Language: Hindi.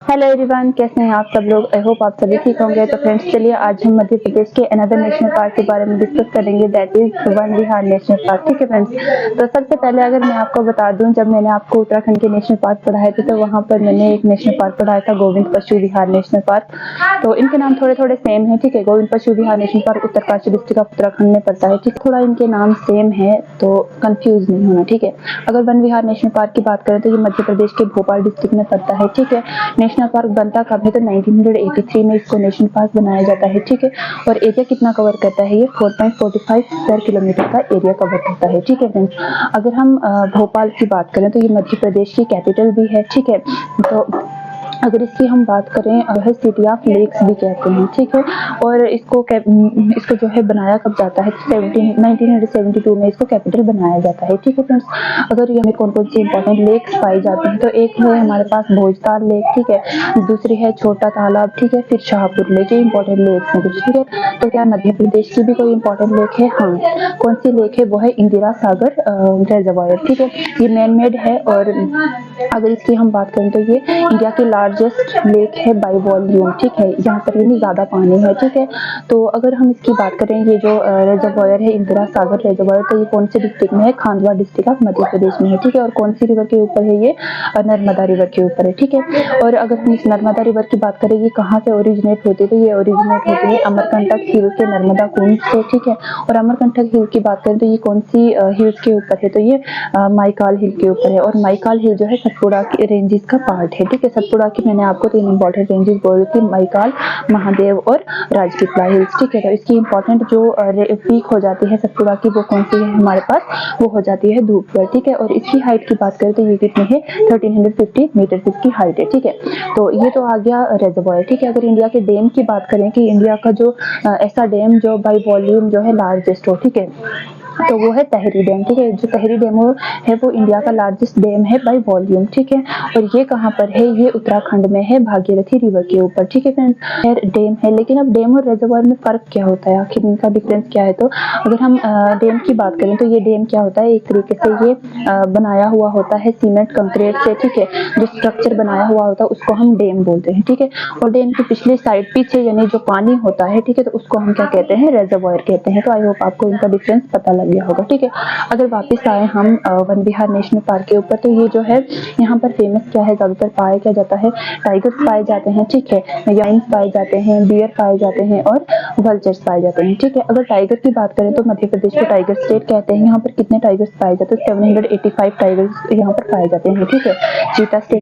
हेलो एवरीवन, कैसे हैं आप सब लोग। आई होप आप सभी ठीक होंगे। तो फ्रेंड्स, चलिए आज हम मध्य प्रदेश के अनदर नेशनल पार्क के बारे में डिस्कस करेंगे, that is one Vihar national park. ठीक है फ्रेंड्स, तो सबसे पहले अगर मैं आपको बता दूं, जब मैंने आपको उत्तराखंड के नेशनल पार्क पढ़ाए थे तो वहां पर मैंने एक नेशनल पार्क पढ़ाया था, गोविंद पशु विहार नेशनल पार्क। तो इनके नाम थोड़े थोड़े सेम है। ठीक है, Govind Pashu Vihar national park Uttarkashi district of Uttarakhand में पड़ता है। ठीक, थोड़ा इनके नाम सेम है तो कंफ्यूज नहीं होना। ठीक है, अगर वन विहार नेशनल पार्क की बात करें तो ये मध्य प्रदेश के भोपाल डिस्ट्रिक्ट में पड़ता है। ठीक है, नेशनल पार्क बनता कब है तो 1983 में इसको नेशनल पार्क बनाया जाता है। ठीक है, और एरिया कितना कवर करता है, ये 4.45 स्क्वायर किलोमीटर का एरिया कवर करता है। ठीक है फ्रेंड्स, अगर हम भोपाल की बात करें तो ये मध्य प्रदेश की कैपिटल भी है। ठीक है, तो अगर इसकी हम बात करें, है सिटी ऑफ लेक्स भी कहते हैं। ठीक है, और इसको जो है बनाया कब जाता है, 1972 में इसको कैपिटल बनाया जाता है। ठीक है फ्रेंड्स, अगर ये कौन कौन सी इंपॉर्टेंट लेक्स पाई जाती हैं तो एक है हमारे पास भोजताल लेक। ठीक है, दूसरी है छोटा तालाब। ठीक है, फिर शाहपुर लेक। ये इंपॉर्टेंट लेक्स हैं कुछ। ठीक है, तो क्या मध्य प्रदेश की भी कोई इंपॉर्टेंट लेक है? हाँ, कौन सी लेक है? वो है इंदिरा सागर रिजर्वायर। ठीक है, ये मैन मेड है और अगर इसकी हम बात करें तो ये इंडिया की लार्जेस्ट लेक है बाय वॉल्यूम। ठीक है, यहाँ पर यानी ज्यादा पानी है। ठीक है, तो अगर हम इसकी बात करें, ये जो रिजर्वायर है इंदिरा सागर रिजर्वायर, तो ये कौन से डिस्ट्रिक्ट में है? खांडवा डिस्ट्रिक्ट ऑफ मध्य प्रदेश में है। ठीक है, और कौन सी रिवर के ऊपर है? ये नर्मदा रिवर के ऊपर है। ठीक है, और अगर हम इस नर्मदा रिवर की बात करें, ये कहाँ से ओरिजिनेट होती है तो ये ओरिजिनेट होती है अमरकंटक हिल के, नर्मदा कुंज से। ठीक है, और अमरकंटक हिल की बात करें तो ये कौन सी हिल्स के ऊपर है तो ये माइकाल हिल के ऊपर है। और माइकाल हिल जो है सतपुड़ा के रेंजेस का पार्ट है। ठीक है, सतपुड़ा की मैंने आपको 3 इंपॉर्टेंट रेंजेस बोल थी, माइकाल, महादेव और राजपीपला हिल्स। ठीक है, तो इसकी इंपॉर्टेंट जो पीक हो जाती है सतपुड़ा की, वो कौन सी है हमारे पास? वो हो जाती है धूपगढ़। ठीक है, और इसकी हाइट की बात करें तो ये कितनी है? 1350 मीटर इसकी हाइट है। ठीक है, तो ये तो आ गया रिजर्वायर। ठीक है, अगर इंडिया के डैम की बात करें कि इंडिया का जो ऐसा डैम जो बाई वॉल्यूम जो है लार्जेस्ट हो, ठीक है, तो वो है तहरी डैम। ठीक है, जो तहरी डैम है वो इंडिया का लार्जेस्ट डैम है बाय वॉल्यूम। ठीक है, और ये कहाँ पर है? ये उत्तराखंड में है, भागीरथी रिवर के ऊपर। ठीक है फ्रेंड्स, डैम है, लेकिन अब डैम और रिजर्वायर में फर्क क्या होता है, आखिर इनका डिफरेंस क्या है? तो अगर हम डैम की बात करें तो ये डैम क्या होता है, एक तरीके से ये बनाया हुआ होता है सीमेंट कंक्रीट से। ठीक है, जो स्ट्रक्चर बनाया हुआ होता है उसको हम डैम बोलते हैं। ठीक है, और डैम की पिछली साइड पीछे यानी जो पानी होता है, ठीक है, तो उसको हम क्या कहते हैं? रिजर्वायर कहते हैं। तो आई होप आपको इनका डिफरेंस पता लग गया होगा। ठीक है, अगर वापस आए हम वन विहार नेशनल पार्क के ऊपर, तो ये जो है यहाँ पर फेमस क्या है, ज्यादातर पाया क्या जाता है? टाइगर्स पाए जाते हैं। ठीक है, लायंस पाए जाते हैं, बियर पाए जाते हैं और वल्चर्स पाए जाते हैं। ठीक है, अगर टाइगर की बात करें तो मध्य प्रदेश को टाइगर स्टेट कहते हैं। यहाँ पर कितने टाइगर्स पाए जाते हैं? 785 टाइगर्स यहाँ पर पाए जाते हैं। ठीक है, चीता स्टेट